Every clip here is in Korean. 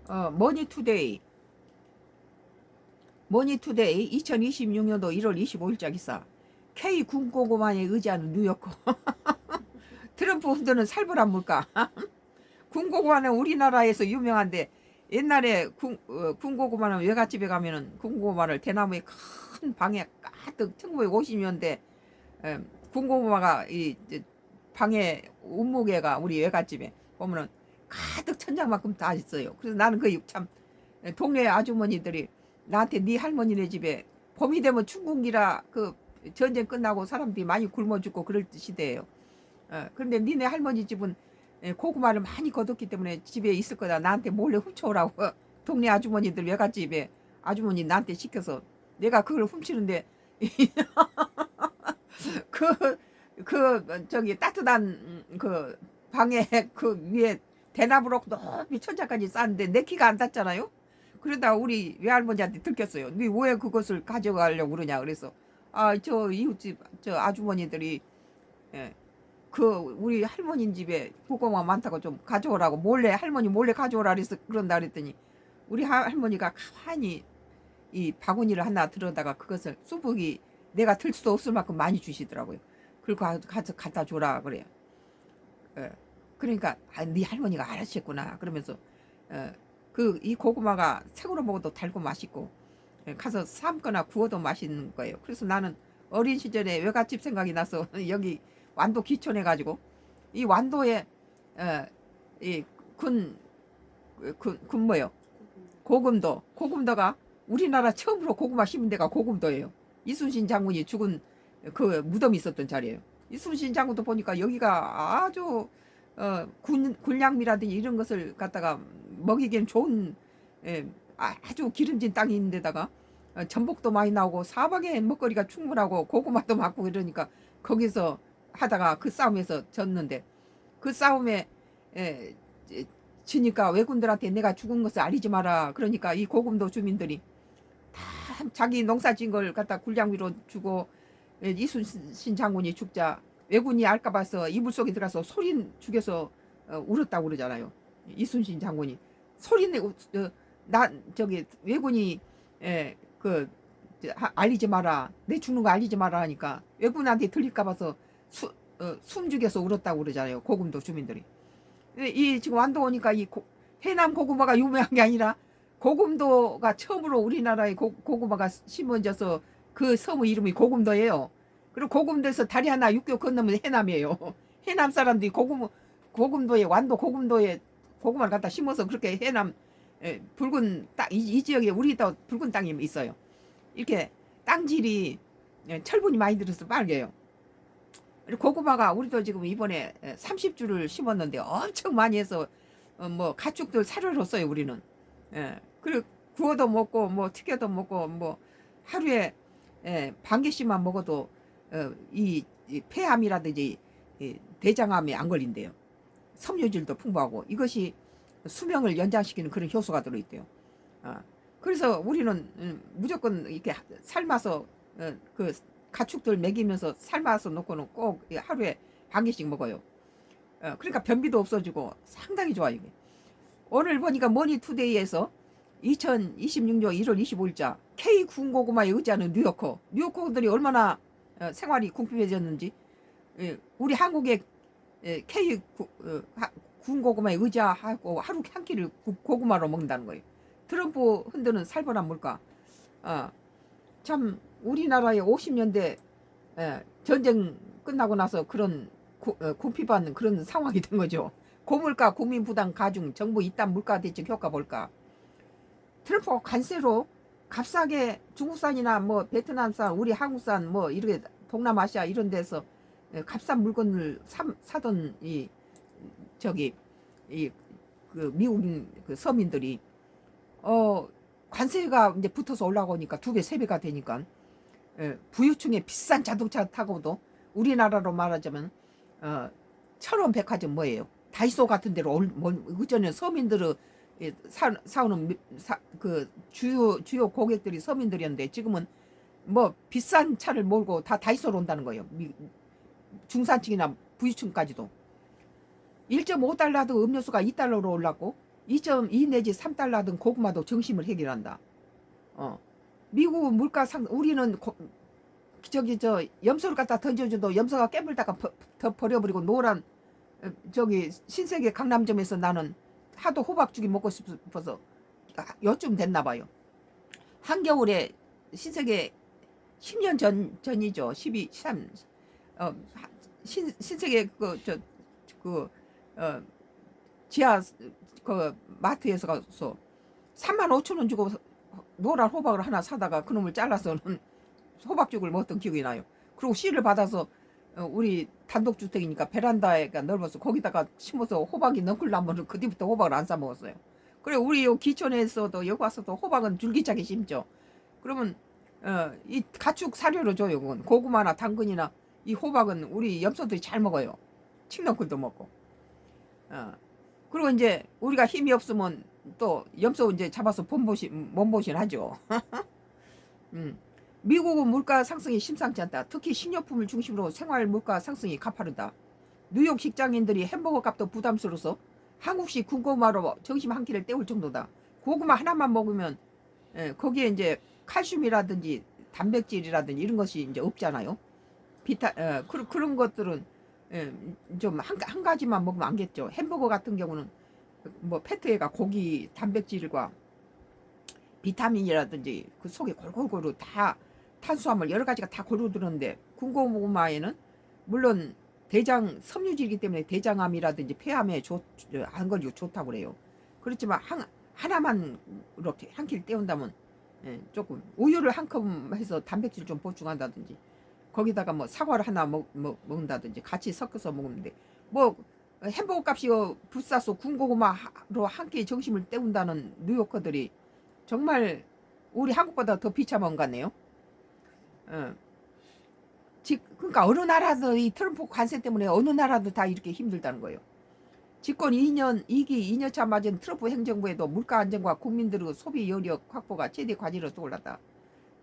머니투데이 2026년도 1월 25일자 기사. K 군고구마에 의지하는 뉴요커. 트럼프 흔드는 살벌한 물가. 군고구마는 우리나라에서 유명한데 옛날에 군고구마는 외갓집에 가면은 군고구마를 대나무에 큰 방에 가득 1950년대 군고구마가 이 방에 온무게가 우리 외갓집에 보면은 가득 천장만큼 다 있어요. 그래서 나는 그 참 동네 아주머니들이 나한테 네 할머니네 집에 봄이 되면 춘궁기라 그 전쟁 끝나고 사람들이 많이 굶어 죽고 그럴 시대예요. 그런데 니네 할머니 집은 고구마를 많이 거뒀기 때문에 집에 있을 거다. 나한테 몰래 훔쳐오라고 동네 아주머니들 외갓집에 아주머니 나한테 시켜서 내가 그걸 훔치는데 저기 따뜻한 그 방에 그 위에 대나무로 높이 천장까지 쌓는데 내 키가 안 닿잖아요. 그러다 우리 외할머니한테 들켰어요. 네 왜 그것을 가져가려고 그러냐. 그래서 저 이웃집 저 아주머니들이 예, 그 우리 할머니 집에 고구마 많다고 좀 가져오라고 몰래 할머니 몰래 가져오라 그래서 그런다 그랬더니 우리 할머니가 가만히 이 바구니를 하나 들어다가 그것을 수북이 내가 들 수도 없을 만큼 많이 주시더라고요. 그리고 가서 갖다 줘라 그래요. 예. 그러니까 네 할머니가 알았겠구나 그러면서 그 이 고구마가 생으로 먹어도 달고 맛있고 가서 삶거나 구워도 맛있는 거예요. 그래서 나는 어린 시절에 외갓집 생각이 나서 여기 완도 기촌해 가지고 이 완도에 이군 뭐요? 고금도가 우리나라 처음으로 고구마 심은 데가 고금도예요. 이순신 장군이 죽은 그 무덤이 있었던 자리예요. 이순신 장군도 보니까 여기가 아주 군량미라든지 이런 것을 갖다가 먹이기엔 좋은 아주 기름진 땅이 있는 데다가 전복도 많이 나오고 사방에 먹거리가 충분하고 고구마도 많고 이러니까 거기서 하다가 그 싸움에서 졌는데 그 싸움에 에, 지니까 왜군들한테 내가 죽은 것을 알리지 마라. 그러니까 이 고금도 주민들이 다 자기 농사 진 걸 갖다 굴량미로 주고 이순신 장군이 죽자 왜군이 알까 봐서 이불 속에 들어가서 소린 죽여서 울었다고 그러잖아요. 이순신 장군이 소리내 나 저기 왜군이 그 알리지 마라 내 죽는 거 알리지 마라 하니까 왜군한테 들릴까 봐서 숨 죽여서 울었다고 그러잖아요. 고금도 주민들이. 근데 이 지금 완도 오니까 이 해남 고구마가 유명한 게 아니라 고금도가 처음으로 우리나라에 고구마가 심어져서 그 섬의 이름이 고금도예요. 그리고 고금도에서 다리 하나 육교 건너면 해남이에요. 해남 사람들이 고금도에 완도 고금도에 고구마를 갖다 심어서 그렇게 해남 붉은 땅 이 지역에 우리도 붉은 땅이 있어요. 이렇게 땅질이 철분이 많이 들어서 빨개요. 고구마가 우리도 지금 이번에 30주를 심었는데 엄청 많이 해서 뭐 가축들 사료를 줬어요 우리는. 그리고 구워도 먹고 뭐 튀겨도 먹고 뭐 하루에 반 개씩만 먹어도 이 폐암이라든지 대장암에 안 걸린대요. 섬유질도 풍부하고 이것이 수명을 연장시키는 그런 효소가 들어있대요. 그래서 우리는 무조건 이렇게 삶아서 그 가축들 먹이면서 삶아서 놓고는 꼭 하루에 반 개씩 먹어요. 그러니까 변비도 없어지고 상당히 좋아요. 이게. 오늘 보니까 머니투데이에서 2026년 1월 25일자 K 군고구마에 의지하는 뉴요커들이 얼마나 생활이 궁핍해졌는지 우리 한국의 K 군고구마에 의지하고 하루 한 끼를 고구마로 먹는다는 거예요. 트럼프 흔드는 살벌한 물가. 참 우리나라의 50년대 전쟁 끝나고 나서 그런 궁핍한 그런 상황이 된 거죠. 고물가, 국민부담 가중, 정부 이딴 물가 대책 효과 볼까. 트럼프가 관세로 값싸게 중국산이나 뭐 베트남산, 우리 한국산 뭐 이렇게 동남아시아 이런 데서 값싼 물건을 사던 이 저기 이 그 미국 그 서민들이 관세가 이제 붙어서 올라오니까 2배, 3배가 되니까 부유층의 비싼 자동차 타고도 우리나라로 말하자면 천원 백화점 뭐예요? 다이소 같은 데로 그전에 서민들은 사오는 그 주요 고객들이 서민들이었는데 지금은 뭐 비싼 차를 몰고 다 다이소로 온다는 거예요. 중산층이나 부유층까지도. 1.5달러도 음료수가 2달러로 올랐고 2.2 내지 3달러든 고구마도 정심을 해결한다. 미국은 물가 상 우리는 저 염소를 갖다 던져줘도 염소가 깨물다가 더 버려버리고 노란 저기 신세계 강남점에서 나는 하도 호박죽이 먹고 싶어서 요쯤 됐나 봐요. 한겨울에 신세계 10년 전이죠. 12, 3, 신세계 지하 마트에서 가서 35,000원 주고 노란 호박을 하나 사다가 그놈을 잘라서는 호박죽을 먹었던 기억이 나요. 그리고 씨를 받아서 우리 단독주택이니까 베란다가 넓어서 거기다가 심어서 호박이 넝클나무를 그 뒤부터 호박을 안 사 먹었어요. 그래 우리 요 기촌에서도 여기 와서도 호박은 줄기차게 심죠. 그러면 이 가축 사료로 줘요. 그건 고구마나 당근이나 이 호박은 우리 염소들이 잘 먹어요. 칡넝쿨도 먹고. 그리고 이제 우리가 힘이 없으면 또 염소 이제 잡아서 몸보신 하죠. 미국은 물가 상승이 심상치 않다. 특히 식료품을 중심으로 생활 물가 상승이 가파르다. 뉴욕 직장인들이 햄버거 값도 부담스러워서 한국식 군고구마로 점심 한 끼를 때울 정도다. 고구마 하나만 먹으면 거기에 이제 칼슘이라든지 단백질이라든지 이런 것이 이제 없잖아요. 그런 것들은 좀 한 가지만 먹으면 안 겠죠. 햄버거 같은 경우는 뭐 패트에가 고기 단백질과 비타민이라든지 그 속에 골고루 다 탄수화물 여러 가지가 다 골고루 들었는데 군고구마에는 물론 대장 섬유질이기 때문에 대장암이라든지 폐암에 안 걸리고 좋다고 그래요. 그렇지만 하나만 이렇게 한 끼를 때운다면 조금 우유를 한 컵 해서 단백질 좀 보충한다든지 거기다가 뭐 사과를 하나 먹는다든지 같이 섞어서 먹는데 뭐 햄버거 값이 비싸서 군고구마로 한 끼 점심을 때운다는 뉴요커들이 정말 우리 한국보다 더 비참한 것 같네요. 그러니까 어느 나라도 이 트럼프 관세 때문에 어느 나라도 다 이렇게 힘들다는 거예요. 집권 2기 2년차 맞은 트럼프 행정부에도 물가 안정과 국민들의 소비 여력 확보가 최대 과제로 떠올랐다.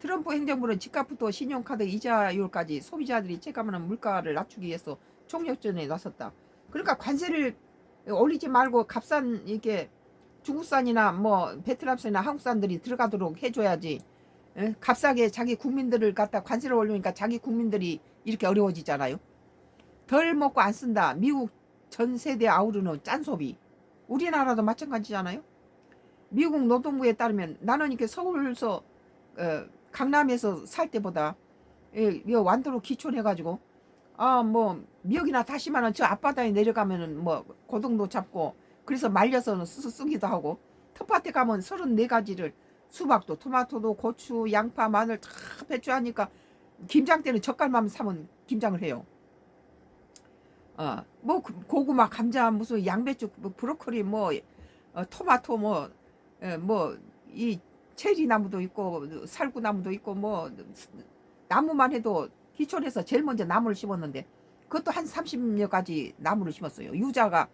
트럼프 행정부는 집값부터 신용카드 이자율까지 소비자들이 체감하는 물가를 낮추기 위해서 총력전에 나섰다. 그러니까 관세를 올리지 말고 값싼 이렇게 중국산이나 뭐 베트남산이나 한국산들이 들어가도록 해줘야지. 값싸게 자기 국민들을 갖다 관세를 올리니까 자기 국민들이 이렇게 어려워지잖아요. 덜 먹고 안 쓴다. 미국 전 세대 아우르는 짠소비. 우리나라도 마찬가지잖아요. 미국 노동부에 따르면 나는 이렇게 서울서 강남에서 살 때보다 완도로 기촌해가지고 뭐 미역이나 다시마는 저 앞바다에 내려가면은 뭐 고등도 잡고 그래서 말려서 쓰기도 하고 텃밭에 가면 34가지를 수박도 토마토도 고추 양파 마늘 다 배추하니까 김장 때는 젓갈만 사면 김장을 해요. 뭐 고구마 감자 무슨 양배추 뭐 브로콜리 뭐 토마토 뭐 이 체리 나무도 있고 살구 나무도 있고 뭐 나무만 해도 기촌에서 제일 먼저 나무를 심었는데 그것도 한 30여 가지 나무를 심었어요. 유자가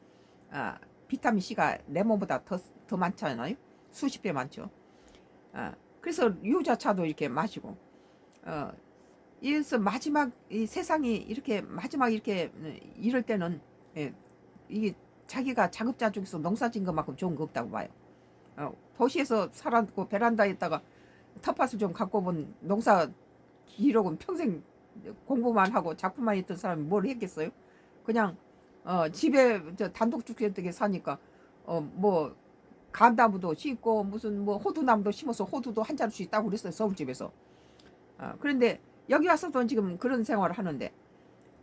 비타민 C가 레몬보다 더 많잖아요. 수십 배 많죠. 그래서 유자차도 이렇게 마시고 이래서 마지막 이 세상이 이렇게 마지막 이렇게 이럴 때는 이게 자기가 자급자족해서 농사진 것만큼 좋은 거 없다고 봐요. 도시에서 살았고 베란다에다가 텃밭을 좀 갖고 본 농사 기록은 평생 공부만 하고 작품만 했던 사람이 뭘 했겠어요? 그냥 집에 저 단독주택에 사니까 뭐 감나무도 심고 무슨 뭐 호두나무도 심어서 호두도 한 자루씩 따고 그랬어요. 서울집에서. 그런데 여기 와서도 지금 그런 생활을 하는데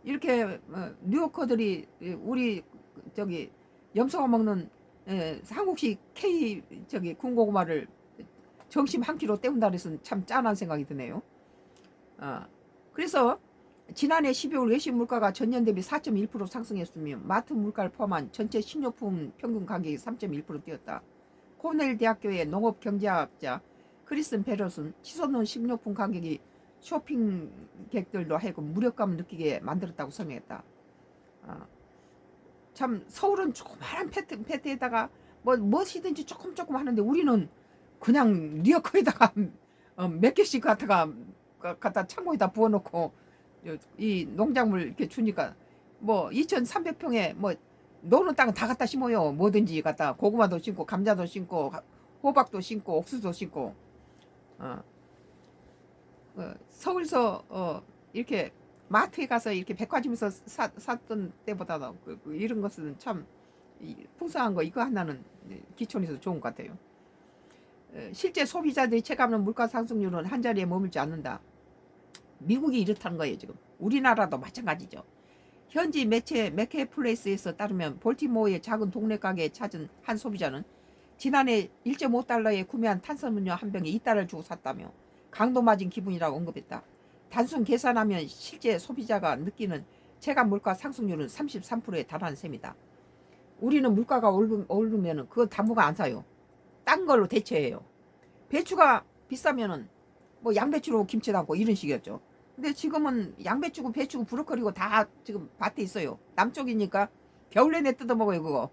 이렇게 뉴요커들이 우리 저기 염소가 먹는 한국식 K 저기 군고구마를 점심 한 끼로 때운다 그래서 참 짠한 생각이 드네요. 그래서 지난해 12월 외식 물가가 전년 대비 4.1% 상승했으며 마트 물가를 포함한 전체 식료품 평균 가격이 3.1% 뛰었다. 코넬 대학교의 농업경제학자 크리슨 베럿은 치솟는 식료품 가격이 쇼핑객들도 하여금 무력감을 느끼게 만들었다고 설명했다. 참 서울은 조그마한 패트에다가 무엇이든지 조금 하는데 우리는 그냥 리어커에다가 몇 개씩 갖다 창고에다 부어놓고 이 농작물 이렇게 주니까 뭐 2,300평에 뭐 노는 땅은 다 갖다 심어요. 뭐든지 갖다 고구마도 심고 감자도 심고 호박도 심고 옥수수도 심고. 어, 서울서 이렇게 마트에 가서 이렇게 백화점에서 샀던 때보다도 이런 것은 참 풍성한 거 이거 하나는 기촌에서 좋은 것 같아요. 실제 소비자들이 체감하는 물가 상승률은 한 자리에 머물지 않는다. 미국이 이렇다는 거예요. 지금 우리나라도 마찬가지죠. 현지 매체 매케플레이스에서 따르면 볼티모어의 작은 동네 가게에 찾은 한 소비자는 지난해 1.5달러에 구매한 탄산음료 한 병에 2달러를 주고 샀다며 강도 맞은 기분이라고 언급했다. 단순 계산하면 실제 소비자가 느끼는 체감 물가 상승률은 33%에 달하는 셈이다. 우리는 물가가 오르면 그거 당분간 안 사요. 딴 걸로 대체해요. 배추가 비싸면은 뭐 양배추로 김치 담고 이런 식이었죠. 근데 지금은 양배추고 배추고 브로콜리고 다 지금 밭에 있어요. 남쪽이니까 겨울 내내 뜯어 먹어요 그거.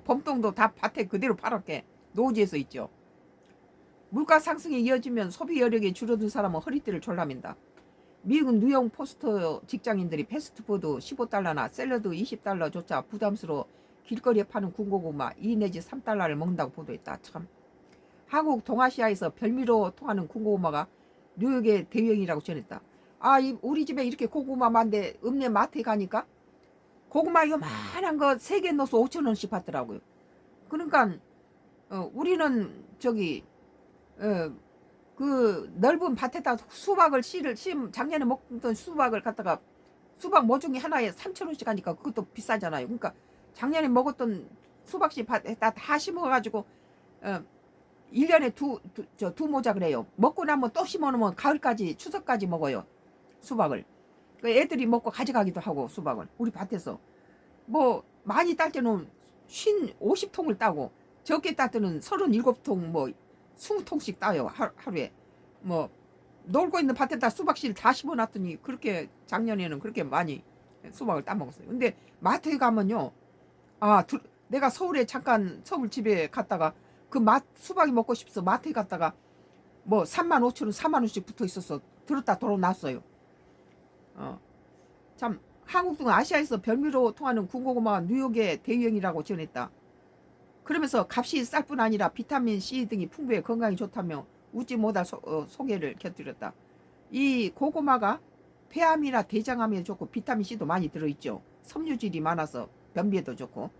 봄동도 다 밭에 그대로 팔았게 노지에서 있죠. 물가 상승이 이어지면 소비 여력이 줄어든 사람은 허리띠를 졸라맨다. 미국 뉴욕 포스트 직장인들이 패스트푸드 15달러나 샐러드 20달러조차 부담스러워 길거리에 파는 군고구마 2 내지 3달러를 먹는다고 보도했다. 참. 한국 동아시아에서 별미로 통하는 군고구마가 뉴욕의 대유행이라고 전했다. 우리 집에 이렇게 고구마 많은데 읍내 마트에 가니까 고구마 요만한 거 3개 넣어서 5,000원씩 받더라고요. 그러니까 우리는 저기 그 넓은 밭에다 수박을 작년에 먹던 수박을 갖다가 수박 모종이 하나에 3,000원씩 하니까 그것도 비싸잖아요. 그러니까 작년에 먹었던 수박씨 밭에다 다 심어가지고 1년에 두 모자 그래요. 먹고 나면 또 심어놓으면 가을까지 추석까지 먹어요. 수박을. 애들이 먹고 가져가기도 하고 수박을 우리 밭에서 뭐 많이 딸 때는 50통을 따고 적게 딸 때는 37통 뭐 20통씩 따요 하루에. 뭐 놀고 있는 밭에다 수박씨를 다 심어놨더니 그렇게 작년에는 그렇게 많이 수박을 따먹었어요. 근데 마트에 가면요, 내가 서울에 잠깐 서울 집에 갔다가 수박이 먹고 싶어서 마트에 갔다가 뭐 35,000원 40,000원씩 붙어 있어서 들었다 돌아놨어요. 참 한국 등 아시아에서 별미로 통하는 군고구마가 뉴욕의 대유행이라고 전했다. 그러면서 값이 쌀 뿐 아니라 비타민 C 등이 풍부해 건강에 좋다며 웃지 못할 소개를 곁들였다. 이 고구마가 폐암이나 대장암에 좋고 비타민 C도 많이 들어있죠. 섬유질이 많아서 변비에도 좋고.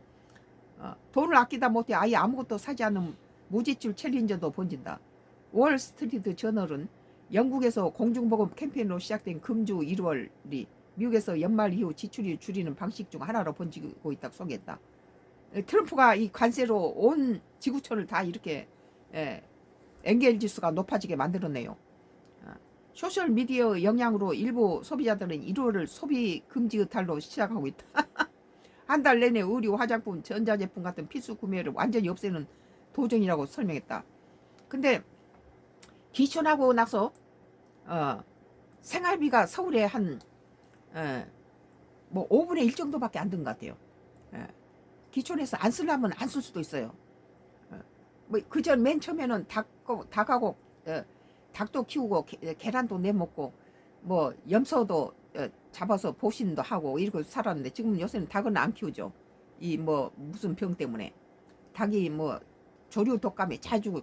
돈을 아끼다 못해 아예 아무것도 사지 않는 무지출 챌린저도 번진다. 월스트리트 저널은 영국에서 공중보건 캠페인으로 시작된 금주 1월이 미국에서 연말 이후 지출이 줄이는 방식 중 하나로 번지고 있다고 소개했다. 트럼프가 이 관세로 온 지구촌을 다 이렇게 엔겔 지수가 높아지게 만들었네요. 소셜미디어 영향으로 일부 소비자들은 1월을 소비 금지 의탈로 시작하고 있다. 한 달 내내 의류, 화장품, 전자제품 같은 필수 구매를 완전히 없애는 도전이라고 설명했다. 근데 기촌하고 나서 생활비가 서울에 한 뭐 5분의 1 정도밖에 안 든 것 같아요. 기촌에서 안 쓰려면 안 쓸 수도 있어요. 뭐 그전 맨 처음에는 닭하고 닭도 키우고 계란도 내먹고 뭐 염소도 잡아서 보신도 하고 이러고 살았는데 지금 요새는 닭은 안 키우죠. 이 뭐 무슨 병 때문에 닭이 뭐 조류 독감에 자주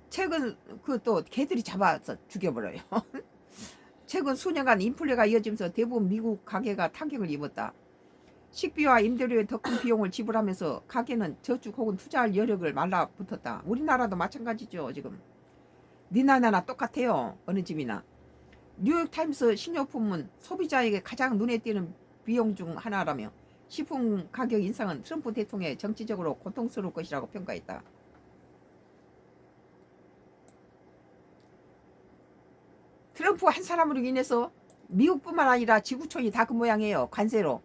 최근 또 개들이 잡아서 죽여버려요. 최근 수년간 인플레가 이어지면서 대부분 미국 가게가 타격을 입었다. 식비와 임대료에 더 큰 비용을 지불하면서 가게는 저축 혹은 투자할 여력을 말라붙었다. 우리나라도 마찬가지죠. 지금 니나 나나 똑같아요. 어느 집이나. 뉴욕타임스 식료품은 소비자에게 가장 눈에 띄는 비용 중 하나라며 식품 가격 인상은 트럼프 대통령의 정치적으로 고통스러울 것이라고 평가했다. 트럼프 한 사람으로 인해서 미국뿐만 아니라 지구촌이 다 그 모양이에요. 관세로.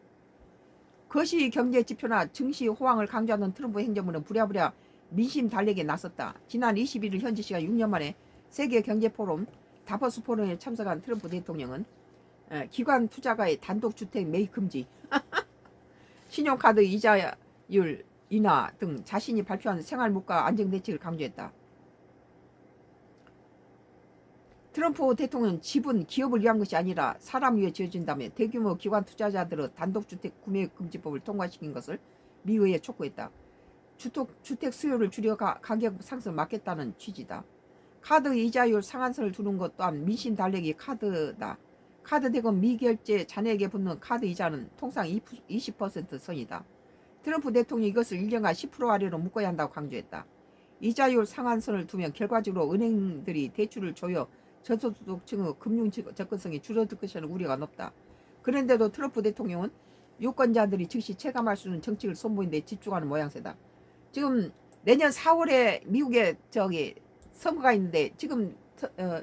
거시 경제 지표나 증시 호황을 강조하는 트럼프 행정부는 부랴부랴 민심 달래기에 나섰다. 지난 21일 현지 시간 6년 만에 세계 경제 포럼 다보스 포럼에 참석한 트럼프 대통령은 기관 투자가의 단독 주택 매입 금지, 신용카드 이자율 인하 등 자신이 발표한 생활 물가 안정 대책을 강조했다. 트럼프 대통령은 집은 기업을 위한 것이 아니라 사람 위해 지어진다며 대규모 기관 투자자들의 단독주택 구매금지법을 통과시킨 것을 미의회에 촉구했다. 주택 수요를 줄여 가격 상승을 막겠다는 취지다. 카드 이자율 상한선을 두는 것 또한 민심 달래기 카드다. 카드 대금 미결제 잔액에 붙는 카드 이자는 통상 20% 선이다. 트럼프 대통령이 이것을 1년간 10% 아래로 묶어야 한다고 강조했다. 이자율 상한선을 두면 결과적으로 은행들이 대출을 조여 저소득층의 금융 접근성이 줄어들 것이라는 우려가 높다. 그런데도 트럼프 대통령은 유권자들이 즉시 체감할 수 있는 정책을 선보이는 데 집중하는 모양새다. 지금 내년 4월에 미국에 선거가 있는데 지금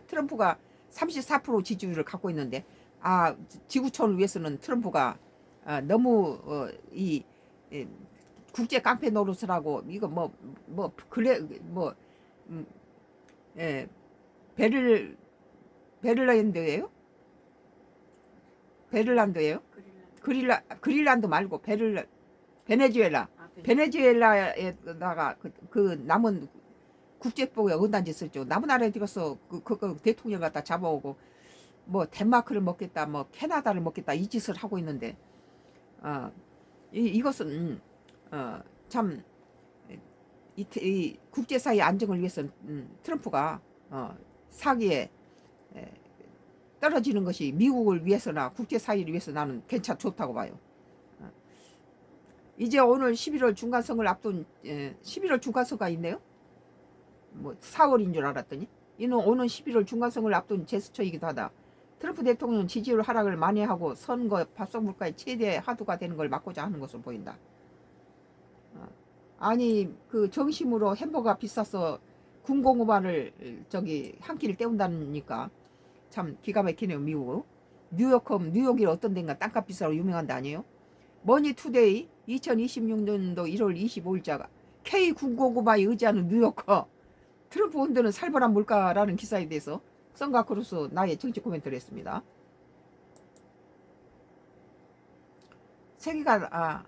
트럼프가 34% 지지율을 갖고 있는데 지구촌을 위해서는 트럼프가 너무 이 국제 깡패 노릇을 하고 이거 베를란드예요? 베를란드예요? 그릴란드 말고 베네수엘라. 베네수엘라에다가 그 남은 국제법에 어긋난 짓을 죠. 남은 나라에 들어서 그 대통령 갖다 잡아오고 뭐 덴마크를 먹겠다, 뭐 캐나다를 먹겠다 이 짓을 하고 있는데 이것은 참 이 국제사회 안정을 위해서 트럼프가 사기에 떨어지는 것이 미국을 위해서나 국제사회를 위해서 나는 좋다고 봐요. 이제 오늘 11월 중간선거를 앞둔 11월 중간선거가 있네요. 뭐 4월인 줄 알았더니 이는 오는 11월 중간선거를 앞둔 제스처이기도 하다. 트럼프 대통령 지지율 하락을 만회하고 선거 밥상 물가의 최대 하두가 되는 걸 막고자 하는 것으로 보인다. 아니 그 정심으로 햄버거가 비싸서 군공업화를 한 끼를 때운다니까 참 기가 막히네요. 미국 뉴욕이 어떤 데인가 땅값 비싸로 유명한 데 아니에요? 머니투데이 2026년도 1월 25일자가 K 군공업화에 의지하는 뉴요커 트럼프 혼드는 살벌한 물가라는 기사에 대해서 썬가 크루스 나의 정치 코멘트를 했습니다. 세계가